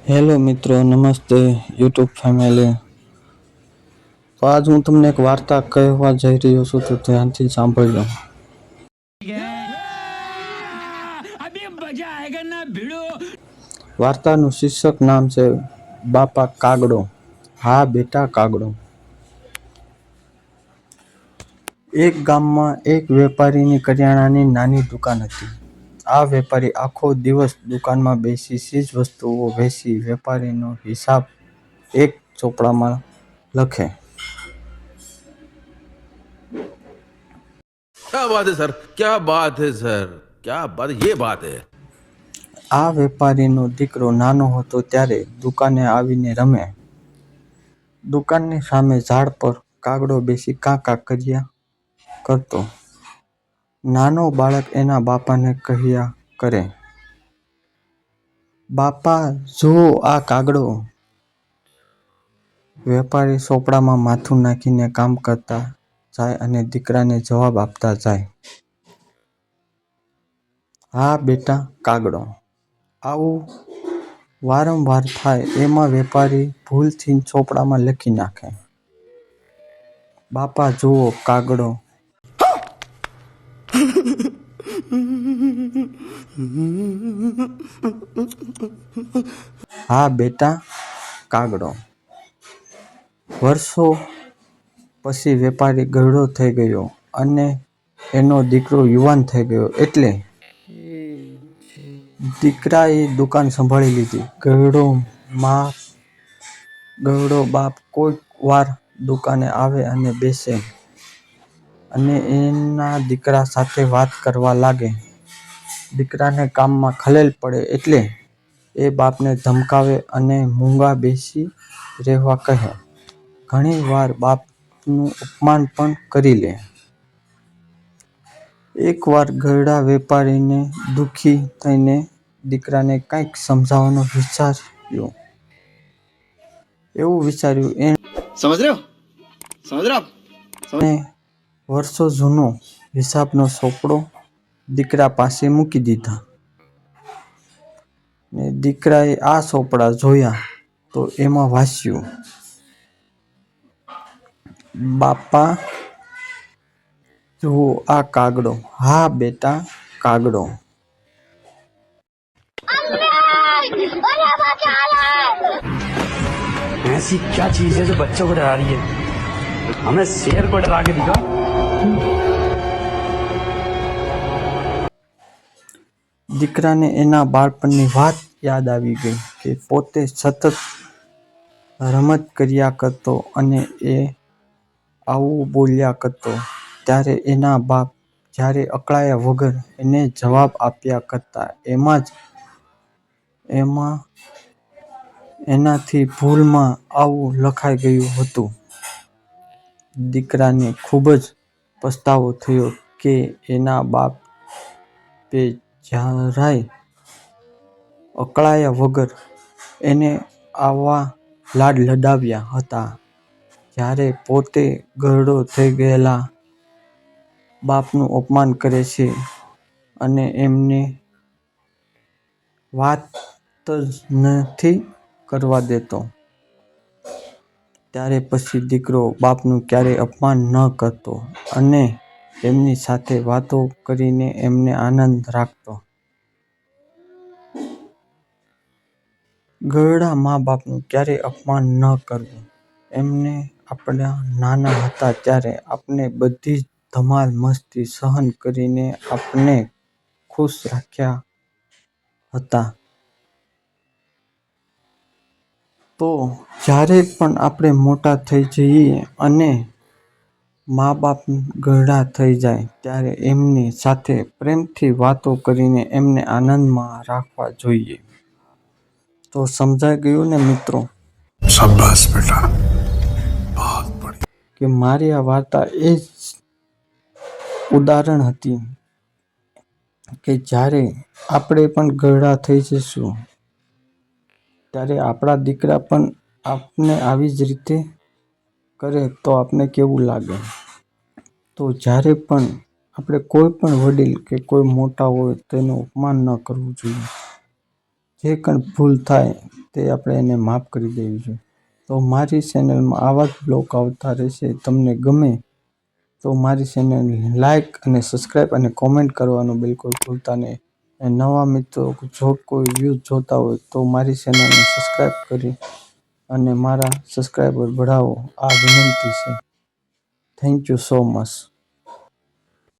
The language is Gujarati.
હેલો મિત્રો, નમસ્તે યુટ્યુબ ફેમિલી. તો આજ હું તમને એક વાર્તા કહેવા જઈ રહ્યો છું, તો ધ્યાનથી સાંભળજો. વાર્તાનું શીર્ષક નામ છે બાપા કાગડો. હા બેટા કાગડો. એક ગામમાં એક વેપારીની કરિયાણાની નાની દુકાન હતી. આ વેપારી આખો દિવસ દુકાનમાં બેસી ચીજ વસ્તુઓ વેચી વેપારીનો હિસાબ એક ચોપડામાં લખે. क्या बात है सर, क्या बात है सर, क्या बात, ये बात है. આ વેપારીનો દીકરો નાનો હતો ત્યારે દુકાને આવીને રમે. દુકાનની સામે ઝાડ પર કાગડો બેસી કાં કર્યા કરતો. નાનો બાળક એના બાપાને કહ્યા કરે, બાપા જુઓ આ કાગડો. વેપારી ચોપડામાં માથું નાખીને કામ કરતા જાય અને દીકરાને જવાબ આપતા જાય, હા બેટા કાગડો. આવું વારંવાર થાય એમાં વેપારી ભૂલથી ચોપડામાં લખી નાખે, બાપા જુઓ કાગડો. હા બેટા કાગડો. વર્ષો પછી વેપારી ગરડો થઈ ગયો અને એનો દીકરો યુવાન થઈ ગયો એટલે દીકરાએ દુકાન સંભાળી લીધી. ગરડો બાપ કોઈક વાર દુકાને આવે અને બેસે અને એના દીકરા સાથે વાત કરવા લાગે. દીકરાને કામમાં ખલેલ પડે એટલે એ બાપને ધમકાવે અને મૂંગા બેસી રહેવા કહે. ઘણી વાર બાપનું અપમાન પણ કરી લે. એકવાર ગરડા વેપારીને દુઃખી થઈને દીકરાને કંઈક સમજાવવાનું વિચાર્યું. એણે વર્ષો જૂનો હિસાબનો ચોપડો દીકરા પાસે મૂકી દીધા. ને દીકરાએ આ ચોપડા જોયા તો એમાં વાંચ્યું, બાપા જુઓ આ કાગડો. હા બેટા કાગડો. ऐसी क्या चीज है जो बच्चों को डरा रही है? हमें शेर को डरा के दिखा. દીકરાને એના બાળપણની વાત યાદ આવી ગઈ કે પોતે સતત રમત કર્યા કરતો અને એ આવું બોલ્યા કરતો ત્યારે એના બાપ જ્યારે અકળાયા વગર એને જવાબ આપ્યા કરતા એમાં એનાથી ભૂલમાં આવું લખાઈ ગયું હતું. દીકરાને ખૂબ જ પસ્તાવો થયો કે એના બાપે જરાય અકળાયા વગર એને આવા લાડ લડાવ્યા હતા. જ્યારે પોતે ગરડો થઈ ગયેલા બાપનું અપમાન કરે છે અને એમને વાત જ નથી કરવા દેતો, ત્યારે પછી દીકરો બાપનું ક્યારેય અપમાન ન કરતો અને એમની સાથે વાતો કરીને એમને આનંદ રાખતો. ગરડા મા બાપનું ક્યારેય અપમાન ન કરવું. એમને આપણા નાના હતા ત્યારે આપણે બધી જ ધમાલ મસ્તી સહન કરીને આપણને ખુશ રાખ્યા હતા. તો જ્યારે પણ આપણે મોટા થઈ જઈએ અને મા બાપ ગરડા થઈ જાય ત્યારે એમની સાથે પ્રેમથી વાતો કરીને એમને આનંદમાં રાખવા જોઈએ. તો સમજાઈ ગયું ને મિત્રો? શાબાશ બેટા, બહુત બઢિયા. કે મારી આ વાર્તા એ જ ઉદાહરણ હતી કે જ્યારે આપણે પણ ગરડા થઈ જઈશું ત્યારે આપણા દીકરા પણ આપને આવી જ રીતે કરે તો આપને કેવું લાગે. તો જ્યારે પણ આપણે કોઈ પણ વડીલ કે કોઈ મોટા હોય તેનું અપમાન ન કરવું જોઈએ. જે કંઈ ભૂલ થાય તે આપણે એને માફ કરી દેવી જોઈએ. તો મારી ચેનલમાં આવા જ બ્લોગ આવતા રહેશે. તમને ગમે તો મારી ચેનલને લાઈક અને સબસ્ક્રાઈબ અને કોમેન્ટ કરવાનું બિલકુલ ભૂલતા નહીં. અને નવા મિત્રો જો કોઈ વ્યૂઝ જોતા હોય તો મારી ચેનલને સબસ્ક્રાઈબ કરી અને મારા સબસ્ક્રાઈબર बढ़ાવો આ વિનંતી છે. Thank you so much.